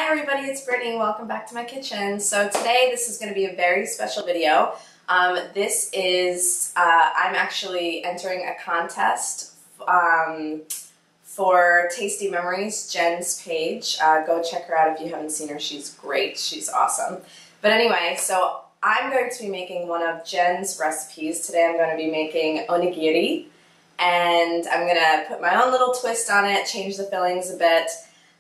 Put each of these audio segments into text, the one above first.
Hi everybody, it's Brittany. Welcome back to my kitchen. So today this is going to be a very special video. This is, I'm actually entering a contest for Tasty Memories, Jen's page. Go check her out if you haven't seen her. She's great. She's awesome. But anyway, so I'm going to be making one of Jen's recipes. Today I'm going to be making onigiri, and I'm going to put my own little twist on it, change the fillings a bit.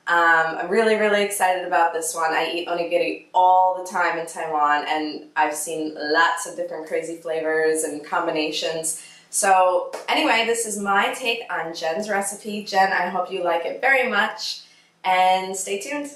I'm really excited about this one. I eat onigiri all the time in Taiwan, and I've seen lots of different crazy flavors and combinations. So anyway, this is my take on Jen's recipe. Jen, I hope you like it very much, and stay tuned.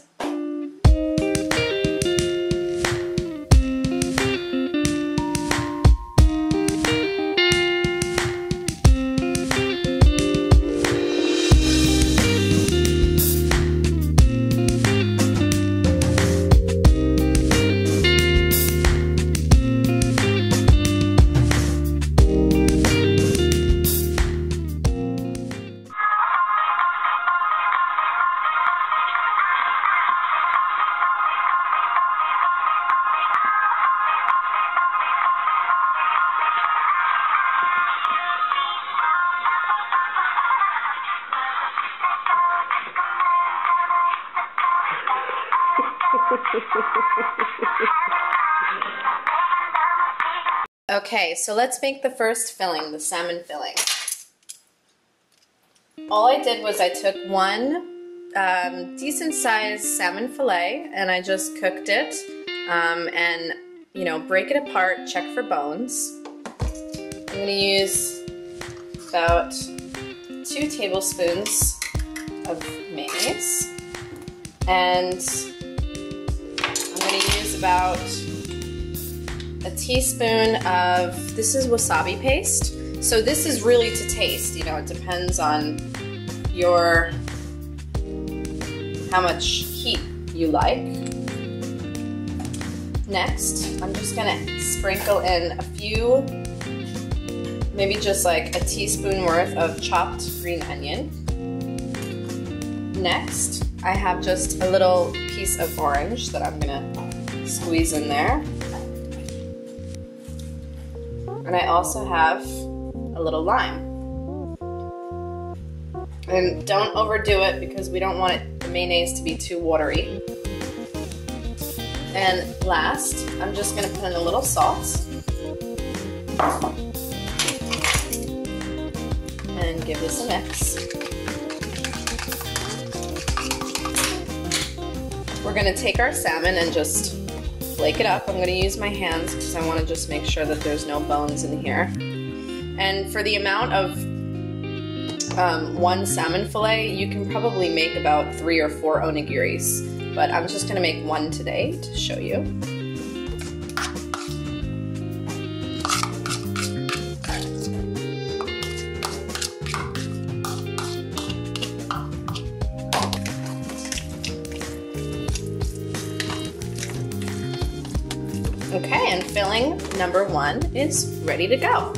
Okay, so let's make the first filling, the salmon filling. All I did was I took one decent sized salmon fillet and I just cooked it and, you know, break it apart, check for bones. I'm going to use about 2 tablespoons of mayonnaise, and I'm going to use about a teaspoon of, this is wasabi paste. So this is really to taste, you know, it depends on your, how much heat you like. Next, I'm just gonna sprinkle in a few, maybe just like a teaspoon worth of chopped green onion. Next, I have just a little piece of orange that I'm gonna squeeze in there. And I also have a little lime. And don't overdo it because we don't want the mayonnaise to be too watery. And last, I'm just gonna put in a little salt. And give this a mix. We're gonna take our salmon and just flake it up. I'm going to use my hands because I want to just make sure that there's no bones in here. And for the amount of one salmon fillet, you can probably make about 3 or 4 onigiris, but I'm just going to make one today to show you. Okay, and filling number 1 is ready to go.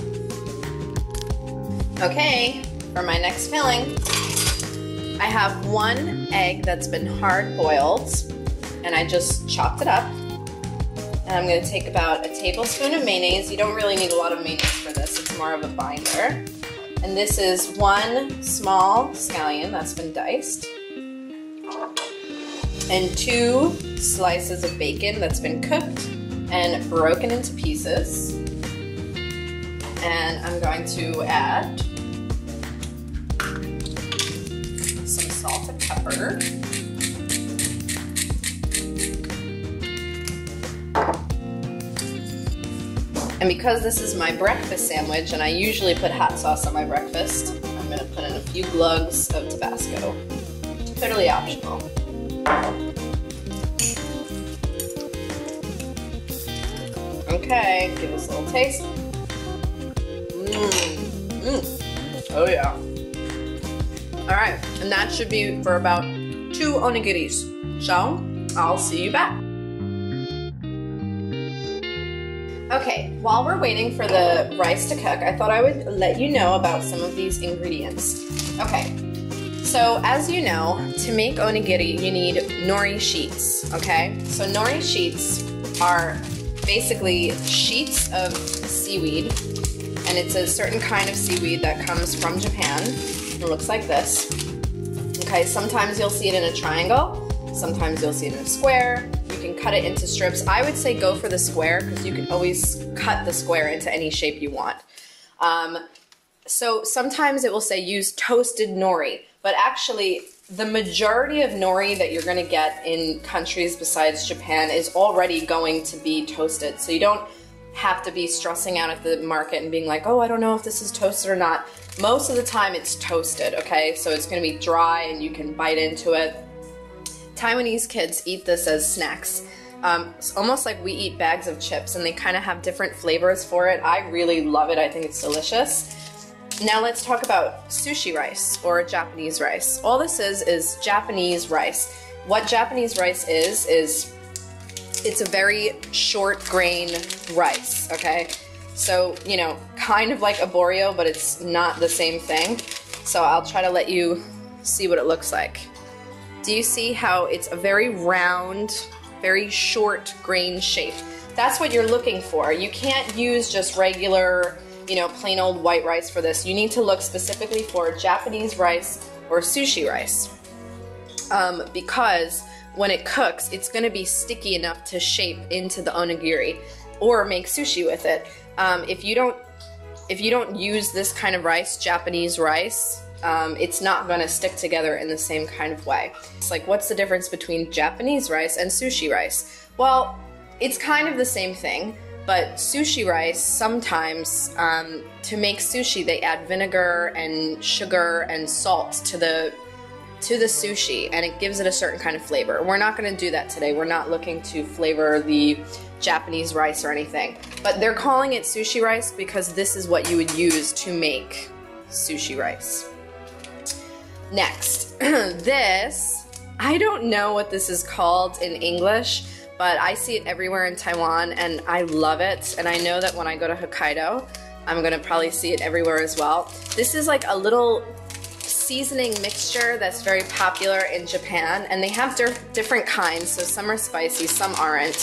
Okay, for my next filling, I have 1 egg that's been hard boiled, and I just chopped it up. And I'm going to take about a tablespoon of mayonnaise. You don't really need a lot of mayonnaise for this, it's more of a binder. And this is 1 small scallion that's been diced, and 2 slices of bacon that's been cooked and broken into pieces. And I'm going to add some salt and pepper. And because this is my breakfast sandwich and I usually put hot sauce on my breakfast, I'm going to put in a few glugs of Tabasco. Totally optional. Okay, give us a little taste. Oh yeah. Alright, and that should be for about 2 onigiris. So, I'll see you back. Okay, while we're waiting for the rice to cook, I thought I would let you know about some of these ingredients. Okay, So as you know, to make onigiri, you need nori sheets, okay? So nori sheets are basically sheets of seaweed, and it's a certain kind of seaweed that comes from Japan. It looks like this. Okay, sometimes you'll see it in a triangle, sometimes you'll see it in a square. You can cut it into strips. I would say go for the square because you can always cut the square into any shape you want. So sometimes it will say use toasted nori, but actually the majority of nori that you're gonna get in countries besides Japan is already going to be toasted. So you don't have to be stressing out at the market and being like, oh, I don't know if this is toasted or not. Most of the time it's toasted, okay? So it's gonna be dry and you can bite into it. Taiwanese kids eat this as snacks. It's almost like we eat bags of chips, and they kind of have different flavors for it. I really love it. I think it's delicious. Now let's talk about sushi rice or Japanese rice. All this is Japanese rice. What Japanese rice is it's a very short grain rice, okay? So, you know, kind of like a Boreo, but it's not the same thing. So I'll try to let you see what it looks like. Do you see how it's a very round, very short grain shape? That's what you're looking for. You can't use just regular, you know, plain old white rice for this. You need to look specifically for Japanese rice or sushi rice. Because when it cooks, it's gonna be sticky enough to shape into the onigiri or make sushi with it. If you don't use this kind of rice, Japanese rice, it's not gonna stick together in the same kind of way. It's like, what's the difference between Japanese rice and sushi rice? Well, it's kind of the same thing. But sushi rice, sometimes, to make sushi, they add vinegar and sugar and salt to the sushi, and it gives it a certain kind of flavor. We're not gonna do that today. We're not looking to flavor the Japanese rice or anything. But they're calling it sushi rice because this is what you would use to make sushi rice. Next, this, I don't know what this is called in English, but I see it everywhere in Taiwan and I love it. And I know that when I go to Hokkaido, I'm gonna probably see it everywhere as well. This is like a little seasoning mixture that's very popular in Japan, and they have different kinds. So some are spicy, some aren't.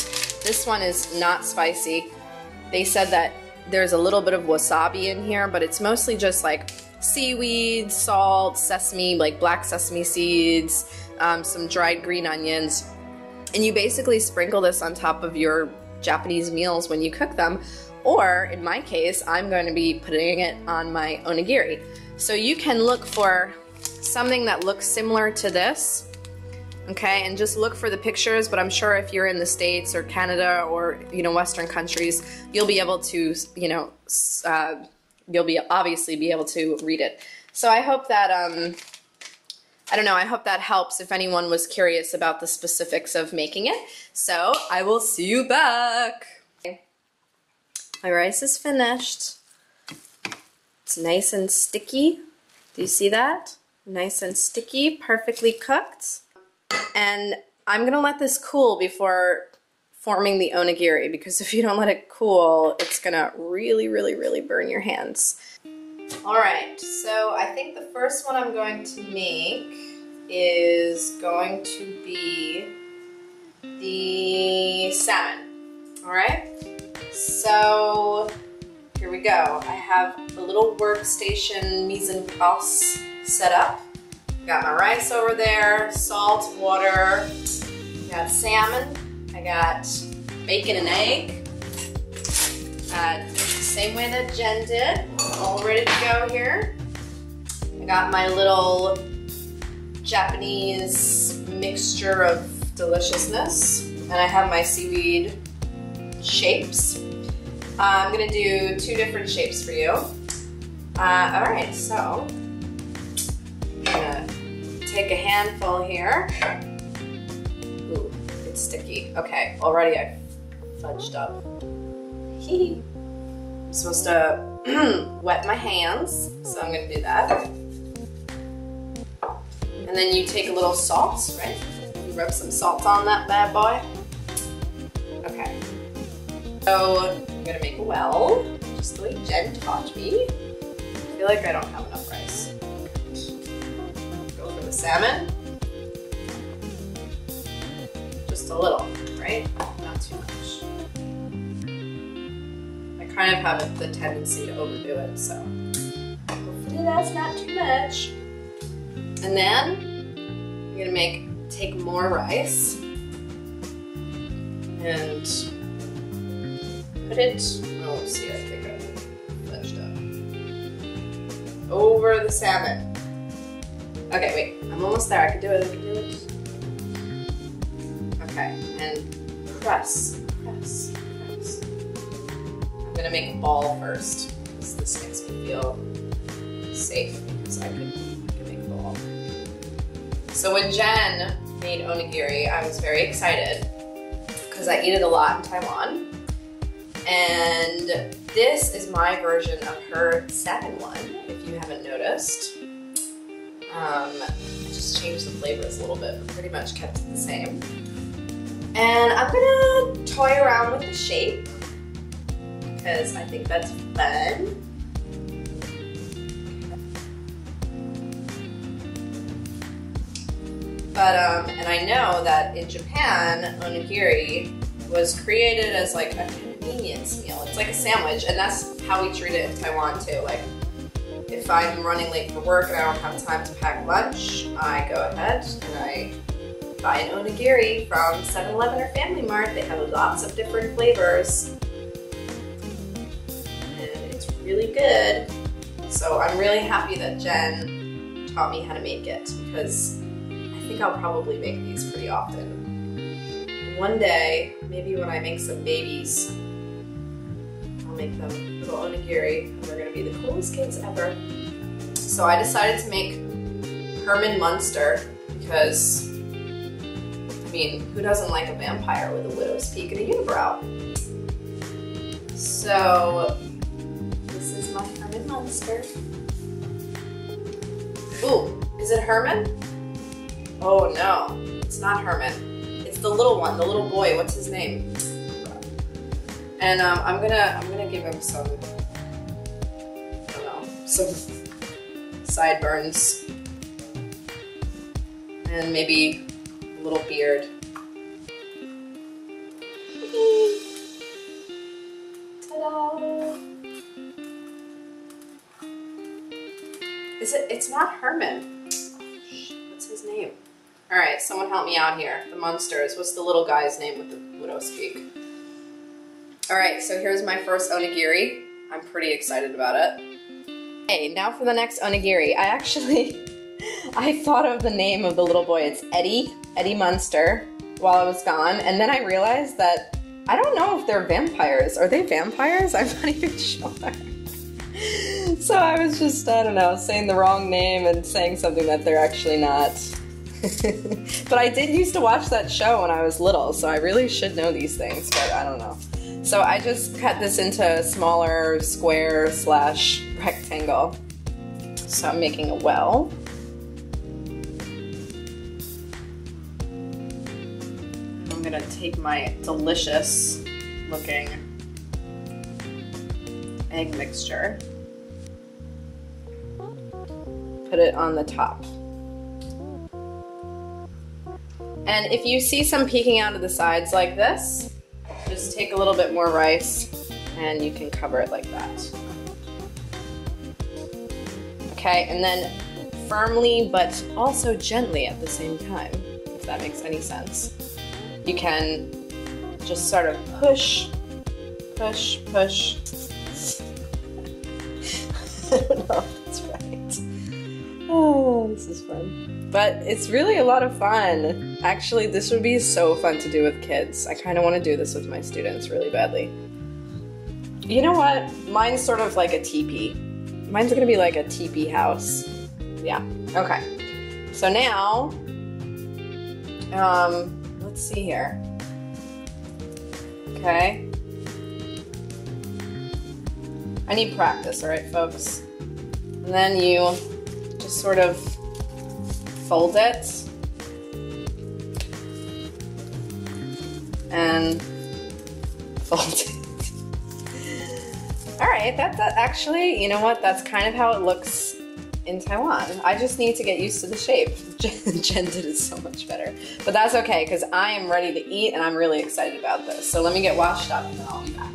This one is not spicy. They said that there's a little bit of wasabi in here, but it's mostly just like seaweed, salt, sesame, like black sesame seeds, some dried green onions. And you basically sprinkle this on top of your Japanese meals when you cook them. Or, in my case, I'm going to be putting it on my onigiri. So you can look for something that looks similar to this, okay? And just look for the pictures, but I'm sure if you're in the States or Canada or, you know, Western countries, you'll be able to, you know, obviously be able to read it. So I hope that, I don't know, I hope that helps if anyone was curious about the specifics of making it. So I will see you back. My rice is finished. It's nice and sticky. Do you see that? Nice and sticky, perfectly cooked. And I'm gonna let this cool before forming the onigiri, because if you don't let it cool, it's gonna really, really, really burn your hands. All right, so I think the first one I'm going to make is going to be the salmon. All right, so here we go. I have a little workstation mise en place set up. Got my rice over there, salt, water, got salmon, I got bacon and egg, same way that Jen did, all ready to go here. I got my little Japanese mixture of deliciousness, and I have my seaweed shapes. I'm gonna do 2 different shapes for you. All right, so I'm gonna take a handful here. Ooh, it's sticky. Okay, already I fudged up. I'm supposed to wet my hands, so I'm gonna do that. And then you take a little salt, right? You rub some salt on that bad boy. Okay. So I'm gonna make a well, just the way Jen taught me. I feel like I don't have enough rice. Go for the salmon. Just a little, right? Not too much. I kind of have the tendency to overdo it, so hopefully that's not too much. And then I'm gonna take more rice and put it, oh, let's see, I think I flinched up. Over the salmon. Okay, wait, I'm almost there. I can do it, I can do it. Okay, and press, press, press. I'm gonna make a ball first, because this makes me feel safe, because I can make a ball. So when Jen made onigiri, I was very excited, because I eat it a lot in Taiwan. And this is my version of her salmon one, if you haven't noticed. I just changed the flavors a little bit, but pretty much kept it the same. And I'm gonna toy around with the shape, because I think that's fun. But, and I know that in Japan, onigiri was created as like a convenience meal. It's like a sandwich, and that's how we treat it in Taiwan too. Like, if I'm running late for work and I don't have time to pack lunch, I go ahead and I buy an onigiri from 7-Eleven or Family Mart. They have lots of different flavors, and it's really good. So I'm really happy that Jen taught me how to make it, because I think I'll probably make these pretty often. And one day, maybe when I make some babies, I'll make them little onigiri, and they're gonna be the coolest kids ever. So I decided to make Herman Munster, because, I mean, who doesn't like a vampire with a widow's peak and a unibrow? So this is my Herman Munster. Ooh, is it Herman? Oh no, it's not Herman. It's the little one, the little boy. What's his name? And I'm gonna give him some, I don't know, some sideburns, and maybe a little beard. Ta-da! It's not Herman. What's his name? All right, someone help me out here. The Munsters. What's the little guy's name with the widow's peak? All right, so here's my first onigiri. I'm pretty excited about it. Okay, now for the next onigiri. I thought of the name of the little boy. It's Eddie Munster, while I was gone, and then I realized that I don't know if they're vampires. Are they vampires? I'm not even sure. So I was just, I don't know, saying the wrong name and saying something that they're actually not. But I did used to watch that show when I was little, so I really should know these things, but I don't know. So I just cut this into a smaller square / rectangle. So I'm making a well. I'm gonna take my delicious looking egg mixture, put it on the top. And if you see some peeking out of the sides like this, just take a little bit more rice and you can cover it like that. Okay, and then firmly but also gently at the same time, if that makes any sense. You can just sort of push, push, push. I don't know if that's right. Oh, this is fun. But it's really a lot of fun. Actually, this would be so fun to do with kids. I kind of want to do this with my students really badly. You know what? Mine's sort of like a teepee. Mine's gonna be like a teepee house. Yeah, okay. So now, let's see here. Okay. I need practice, all right, folks? And then you just sort of fold it and fold it. All right, that actually, you know what? That's kind of how it looks in Taiwan. I just need to get used to the shape. Jen did it so much better. But that's okay, because I am ready to eat and I'm really excited about this. So let me get washed up and then I'll be back.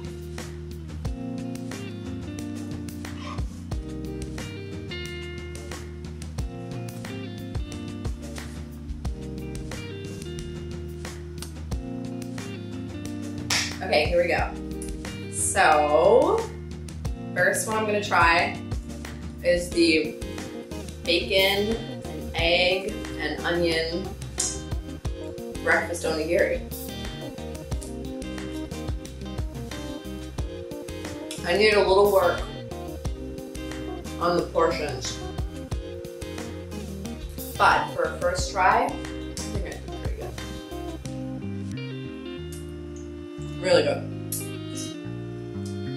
Okay, here we go. So, first one I'm gonna try is the bacon, and egg, and onion breakfast onigiri. I need a little work on the portions, but for a first try, I think I did pretty good. Really good.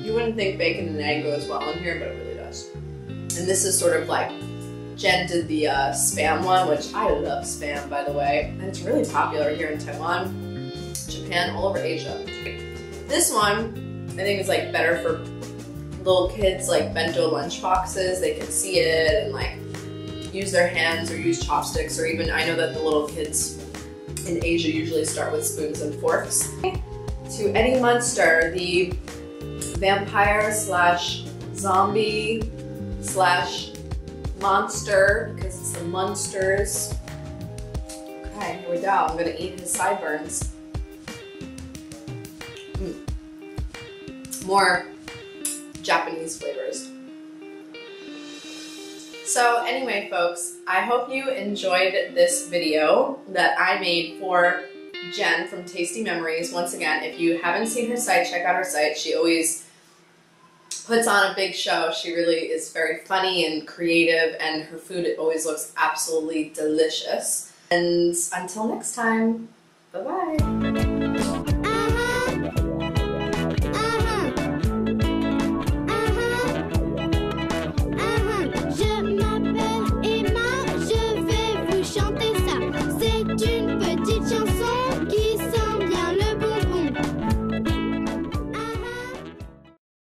You wouldn't think bacon and egg goes well in here, but it really does. And this is sort of like, Jen did the Spam one, which I love Spam, by the way. And it's really popular here in Taiwan, Japan, all over Asia. This one, I think is like better for little kids, like bento lunch boxes. They can see it and like use their hands or use chopsticks, or even, I know that the little kids in Asia usually start with spoons and forks. To Eddie Munster, the vampire slash zombie slash monster, because it's the Munsters. Okay, here we go. I'm gonna eat his sideburns. More Japanese flavors. So anyway, folks, I hope you enjoyed this video that I made for Jen from Tasty Memories. Once again, if you haven't seen her site, check out her site. She always puts on a big show. She really is very funny and creative, and her food always looks absolutely delicious. And until next time, bye-bye.